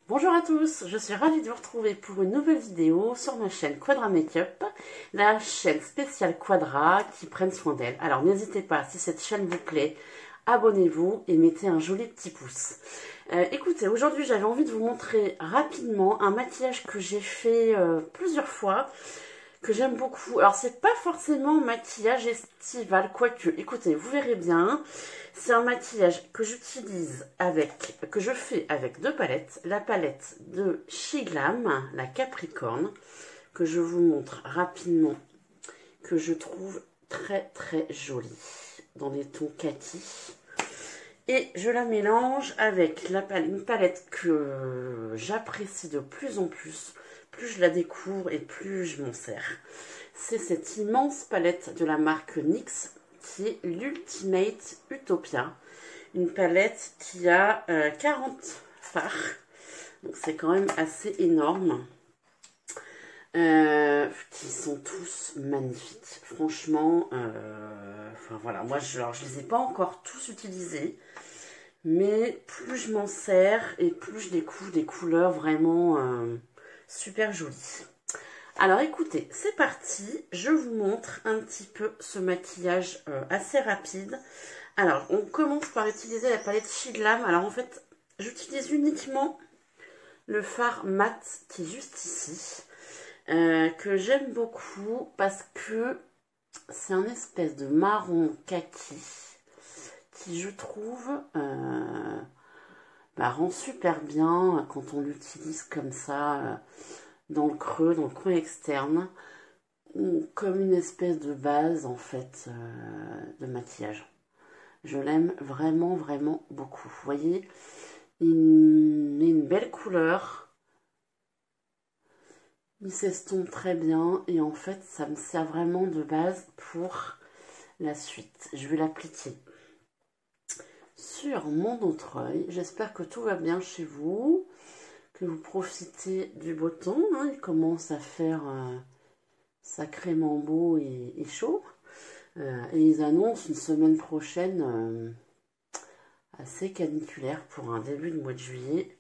Bonjour à tous, je suis ravie de vous retrouver pour une nouvelle vidéo sur ma chaîne Quadra Makeup, la chaîne spéciale Quadra qui prenne soin d'elle. Alors n'hésitez pas, si cette chaîne vous plaît, abonnez-vous et mettez un joli petit pouce. Écoutez, aujourd'hui j'avais envie de vous montrer rapidement un maquillage que j'ai fait plusieurs fois, que j'aime beaucoup. Alors c'est pas forcément maquillage estival, quoique, écoutez, vous verrez bien. C'est un maquillage que j'utilise que je fais avec deux palettes. La palette de Chez Glam, la Capricorne, que je vous montre rapidement, que je trouve très très jolie, dans les tons kaki. Et je la mélange avec une palette que j'apprécie de plus en plus. Plus je la découvre et plus je m'en sers. C'est cette immense palette de la marque NYX qui est l'Ultimate Utopia. Une palette qui a 40 fards. Donc c'est quand même assez énorme. Qui sont tous magnifiques. Franchement, enfin voilà, moi je les ai pas encore tous utilisés. Mais plus je m'en sers et plus je découvre des couleurs vraiment super jolies. Alors écoutez, c'est parti. Je vous montre un petit peu ce maquillage assez rapide. Alors, on commence par utiliser la palette Chez Glam. Alors en fait, j'utilise uniquement le fard mat qui est juste ici. Que j'aime beaucoup parce que c'est un espèce de marron kaki qui je trouve rend super bien quand on l'utilise comme ça dans le creux, dans le coin externe, comme une espèce de base en fait de maquillage. Je l'aime vraiment vraiment beaucoup. Vous voyez, il met une belle couleur, il s'estompe très bien et en fait ça me sert vraiment de base pour la suite. Je vais l'appliquer sur mon autre œil. J'espère que tout va bien chez vous, que vous profitez du beau temps. Hein. Il commence à faire sacrément beau et chaud. Et ils annoncent une semaine prochaine assez caniculaire pour un début de mois de juillet.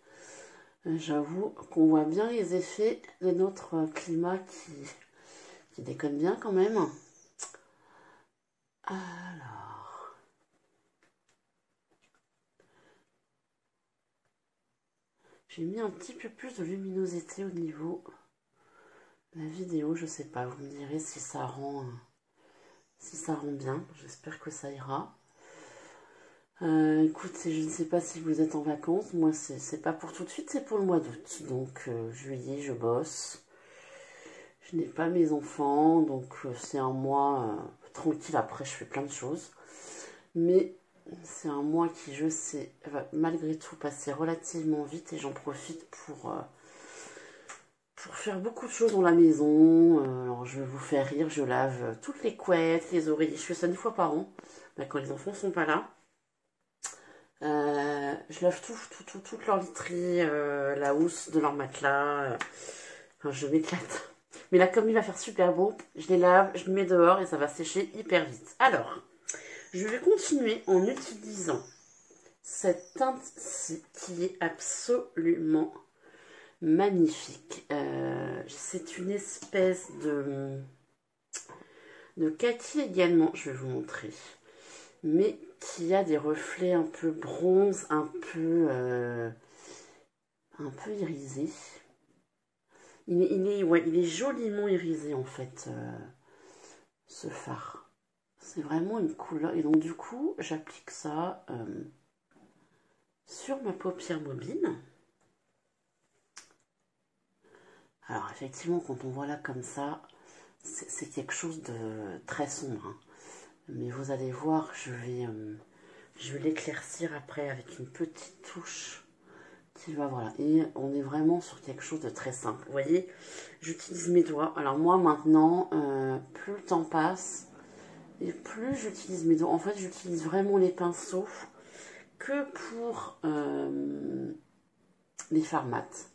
J'avoue qu'on voit bien les effets de notre climat qui déconne bien quand même. Alors, j'ai mis un petit peu plus de luminosité au niveau de la vidéo. Je sais pas, vous me direz si ça rend bien. J'espère que ça ira. Écoutez, je ne sais pas si vous êtes en vacances. Moi, c'est pas pour tout de suite, c'est pour le mois d'août. Donc, juillet, je bosse. Je n'ai pas mes enfants, donc c'est un mois tranquille. Après, je fais plein de choses. Mais c'est un mois qui, je sais, va malgré tout passer relativement vite et j'en profite pour faire beaucoup de choses dans la maison. Alors, je vais vous faire rire, je lave toutes les couettes, les oreillers. Je fais ça une fois par an, quand les enfants sont pas là. Je lave toute leur literie, la housse de leur matelas. Enfin, je m'éclate. Mais là, comme il va faire super beau, je les lave, je les mets dehors et ça va sécher hyper vite. Alors, je vais continuer en utilisant cette teinte-ci qui est absolument magnifique. C'est une espèce de kaki également, je vais vous montrer. Mais qui a des reflets un peu bronze, un peu irisé. Il est joliment irisé en fait, ce fard. C'est vraiment une couleur. Et donc du coup, j'applique ça sur ma paupière mobile. Alors effectivement, quand on voit là comme ça, c'est quelque chose de très sombre. Hein. Mais vous allez voir, je vais l'éclaircir après avec une petite touche qui va, voilà. Et on est vraiment sur quelque chose de très simple. Vous voyez, j'utilise mes doigts. Alors moi maintenant, plus le temps passe et plus j'utilise mes doigts. En fait, j'utilise vraiment les pinceaux que pour les fards mat.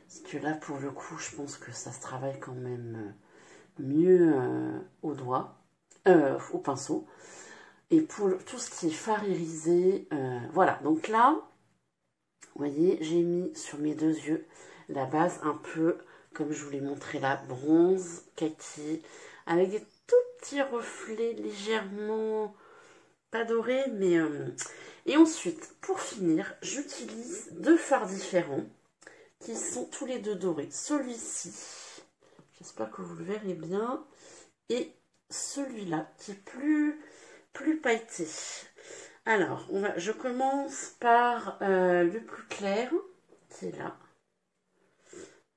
Parce que là, pour le coup, je pense que ça se travaille quand même mieux au doigt, au pinceau. Et pour tout ce qui est fard irisé, voilà. Donc là, Vous voyez, j'ai mis sur mes deux yeux la base un peu, comme je vous l'ai montré là, bronze, kaki, avec des tout petits reflets légèrement, pas dorés, mais... Et ensuite, pour finir, j'utilise deux fards différents, qui sont tous les deux dorés. Celui-ci, j'espère que vous le verrez bien, et celui-là, qui est plus pailleté. Alors, je commence par le plus clair, qui est là.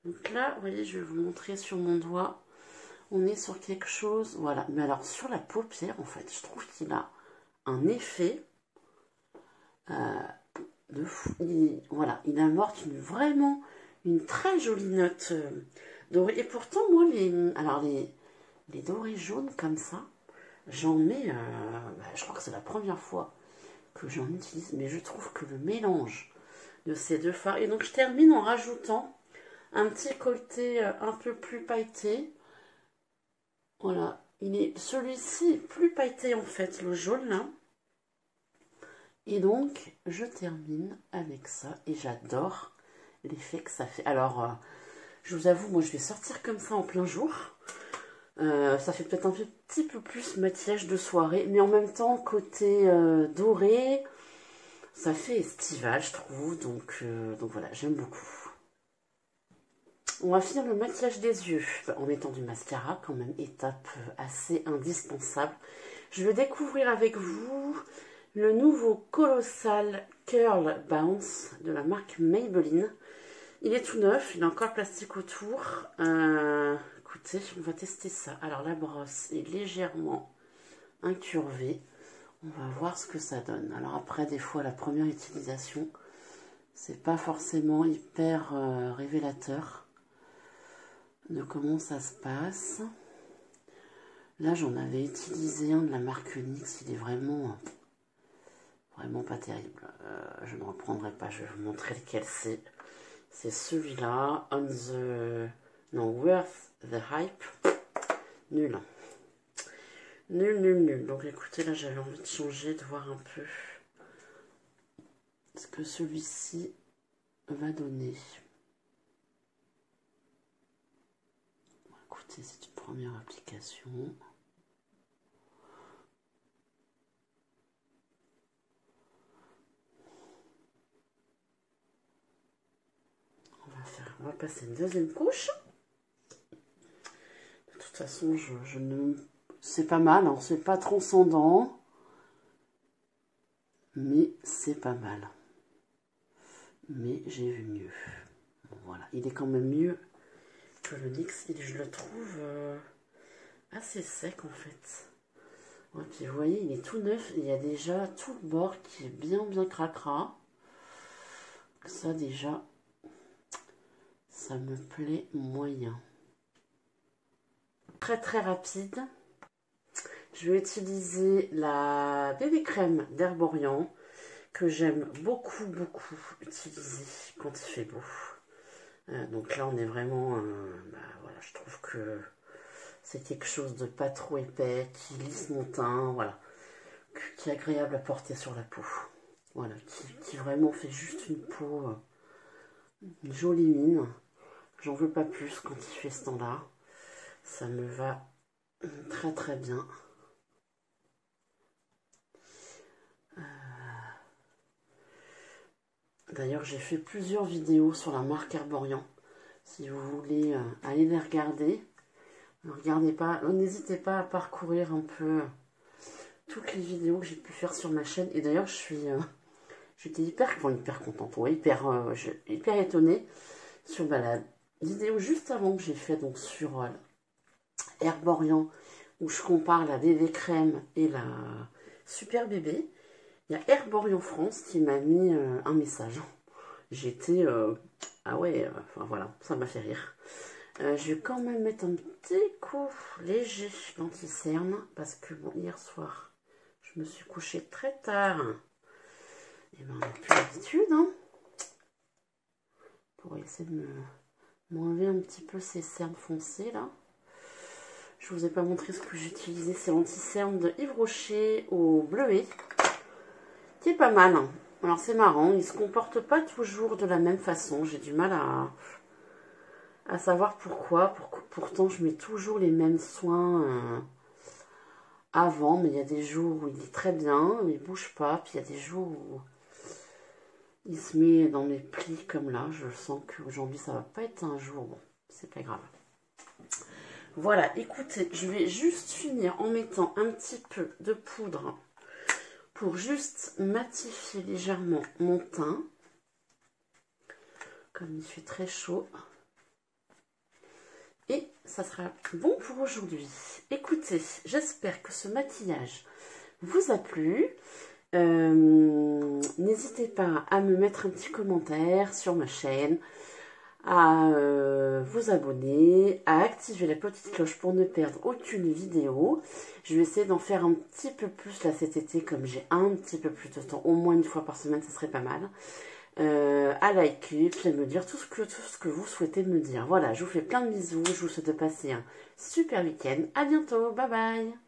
Donc là, vous voyez, je vais vous montrer sur mon doigt. On est sur quelque chose, voilà. Mais alors, sur la paupière, en fait, je trouve qu'il a un effet de fou. Voilà, il amorce vraiment une très jolie note dorée. Et pourtant, moi, les dorés jaunes comme ça, j'en mets, je crois que c'est la première fois que j'en utilise. Mais je trouve que le mélange de ces deux fards... Et donc, je termine en rajoutant un petit côté un peu plus pailleté. Voilà, celui-ci est plus pailleté en fait, le jaune là. Et donc, je termine avec ça et j'adore l'effet que ça fait. Alors, je vous avoue, moi je vais sortir comme ça en plein jour. Ça fait peut-être un petit peu plus maquillage de soirée, mais en même temps, côté doré, ça fait estival, je trouve. Donc voilà, j'aime beaucoup. On va finir le maquillage des yeux en mettant du mascara, quand même, étape assez indispensable. Je vais découvrir avec vous le nouveau Colossal Curl Bounce de la marque Maybelline. Il est tout neuf, il a encore le plastique autour. Écoutez, on va tester ça. Alors la brosse est légèrement incurvée. On va voir ce que ça donne. Alors après, des fois, la première utilisation, c'est pas forcément hyper révélateur de comment ça se passe. Là, j'en avais utilisé un de la marque NYX. Il est vraiment pas terrible. Je ne reprendrai pas. Je vais vous montrer lequel c'est. C'est celui-là. Worth the Hype. Nul. Nul. Donc, écoutez, là, j'avais envie de changer, de voir un peu ce que celui-ci va donner. Écoutez, c'est une première application. On va passer une deuxième couche. De toute façon, c'est pas mal, hein, c'est pas transcendant, mais c'est pas mal. Mais j'ai vu mieux. Bon, voilà, il est quand même mieux que le NYX. Je le trouve assez sec en fait. Ouais, puis vous voyez, il est tout neuf. Il y a déjà tout le bord qui est bien cracra. Ça déjà, ça me plaît moyen. Très rapide. Je vais utiliser la BB crème d'Herborian que j'aime beaucoup utiliser quand il fait beau. Donc là, on est vraiment... voilà, je trouve que c'est quelque chose de pas trop épais, qui lisse mon teint, voilà. Qui est agréable à porter sur la peau. Voilà, qui vraiment fait juste une peau, une jolie mine. J'en veux pas plus quand il fait ce temps-là. Ça me va très bien. D'ailleurs, j'ai fait plusieurs vidéos sur la marque Herborian. Si vous voulez aller les regarder, n'hésitez pas à parcourir un peu toutes les vidéos que j'ai pu faire sur ma chaîne. Et d'ailleurs, j'étais hyper contente, ouais, hyper étonnée sur la vidéo juste avant que j'ai fait donc sur Herborian, où je compare la BB crème et la Super Bébé. Il y a Herborian France qui m'a mis un message. J'étais... ah ouais, enfin voilà, ça m'a fait rire. Je vais quand même mettre un petit coup léger d'anti-cerne. Parce que bon, hier soir, je me suis couchée très tard. Et ben, on n'a plus l'habitude, hein. Pour essayer de m'enlever un petit peu ces cernes foncées, là. Je vous ai pas montré ce que j'utilisais. C'est l'anti-cerne de Yves Rocher au bleuet. Qui est pas mal, hein. Alors c'est marrant, ils se comportent pas toujours de la même façon. J'ai du mal à savoir pourquoi. Pourtant je mets toujours les mêmes soins avant, mais il y a des jours où il est très bien, il bouge pas, puis il y a des jours où il se met dans mes plis comme là. Je sens qu'aujourd'hui ça va pas être un jour. Bon, c'est pas grave. Voilà, écoutez, je vais juste finir en mettant un petit peu de poudre pour juste matifier légèrement mon teint. Comme il fait très chaud. Et ça sera bon pour aujourd'hui. Écoutez, j'espère que ce maquillage vous a plu. N'hésitez pas à me mettre un petit commentaire sur ma chaîne, à vous abonner, à activer la petite cloche pour ne perdre aucune vidéo. Je vais essayer d'en faire un petit peu plus là cet été, comme j'ai un petit peu plus de temps, au moins une fois par semaine, ça serait pas mal. À liker, puis à me dire tout ce que vous souhaitez me dire. Voilà, je vous fais plein de bisous, je vous souhaite de passer un super week-end. À bientôt, bye bye.